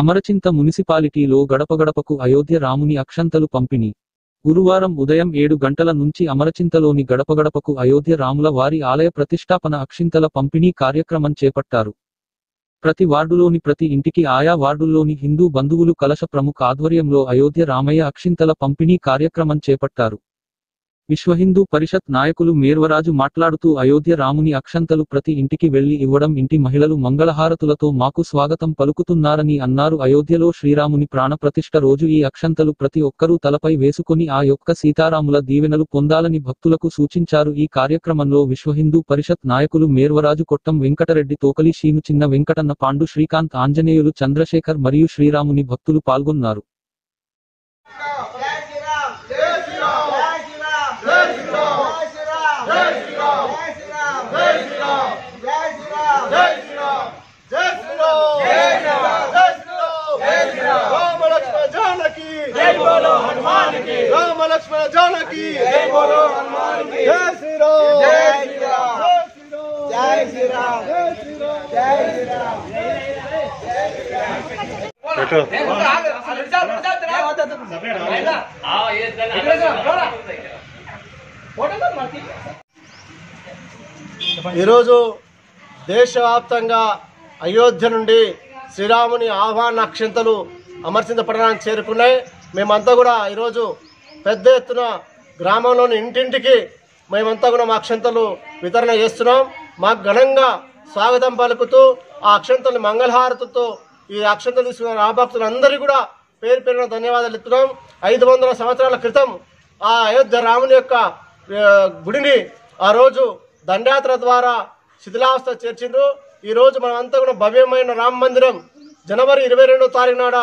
అమరచింత మున్సిపాలిటీలో గడపగడపకు అయోధ్య రాముని అక్షంతలు పంపిణీ. గురువారం ఉదయం 7 గంటల నుంచి అమరచింతలోని గడపగడపకు అయోధ్య రాముల వారి ఆలయ ప్రతిష్టాపన అక్షింతల పంపిణీ కార్యక్రమం చేపట్టారు. ప్రతి వార్డులోని ప్రతి ఇంటికి ఆయా వార్డుల్లోని హిందూ బంధువులు కలశ ప్రముఖ ఆధ్వర్యంలో అయోధ్య రామయ్య అక్షింతల పంపిణీ కార్యక్రమం చేపట్టారు. విశ్వ హిందూ పరిషత్ నాయకులు మేర్వరాజు మాట్లాడుతూ అయోధ్య రాముని అక్షంతలు ప్రతి ఇంటికి వెళ్లి ఇవ్వడం, ఇంటి మహిళలు మంగళహారతులతో మాకు స్వాగతం పలుకుతున్నారని అన్నారు. అయోధ్యలో శ్రీరాముని ప్రాణప్రతిష్ఠ రోజు ఈ అక్షంతలు ప్రతి ఒక్కరూ తలపై వేసుకొని ఆ యొక్క సీతారాముల దీవెనలు పొందాలని భక్తులకు సూచించారు. ఈ కార్యక్రమంలో విశ్వ హిందూ పరిషత్ నాయకులు మేర్వరాజు, కొట్టం వెంకటరెడ్డి, తోకలి శీను, చిన్న వెంకటన్న, పాండు, శ్రీకాంత్, ఆంజనేయులు, చంద్రశేఖర్ మరియు శ్రీరాముని భక్తులు పాల్గొన్నారు. राम लक्ष्मण जानकी जय बोलो हनुमान की जय श्री राम जय श्री राम जय श्री राम जय श्री राम जय श्री राम ఈరోజు దేశవ్యాప్తంగా అయోధ్య నుండి శ్రీరాముని ఆహ్వాన అక్షంతలు అమరచింత పట్టణానికి చేరుకున్నాయి. మేమంతా కూడా ఈరోజు పెద్ద ఎత్తున గ్రామంలోని ఇంటింటికి మేమంతా కూడా మా అక్షంతలు వితరణ చేస్తున్నాం. మాకు ఘనంగా స్వాగతం పలుకుతూ ఆ అక్షంతలు మంగళహారతులతో ఈ అక్షంతలు తీసుకున్న రాభక్తులందరికీ కూడా పేరు పేరున ధన్యవాదాలు ఇస్తున్నాం. 500 సంవత్సరాల క్రితం ఆ అయోధ్య రాముని యొక్క గుడిని ఆ రోజు దండయాత్ర ద్వారా శిథిలావస్థ చేర్చిండ్రు. ఈరోజు మనమంతా కూడా భవ్యమైన రామ మందిరం జనవరి 22వ తారీఖు నాడ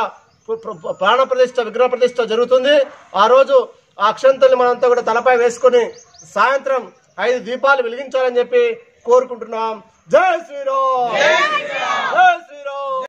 ప్రాణ ప్రతిష్ఠ, విగ్రహ ప్రతిష్ఠ జరుగుతుంది. ఆ రోజు ఆ అక్షంతల్ని మనంతా కూడా తలపై వేసుకొని సాయంత్రం 5 దీపాలు వెలిగించాలని చెప్పి కోరుకుంటున్నాం. జై శ్రీరామ్.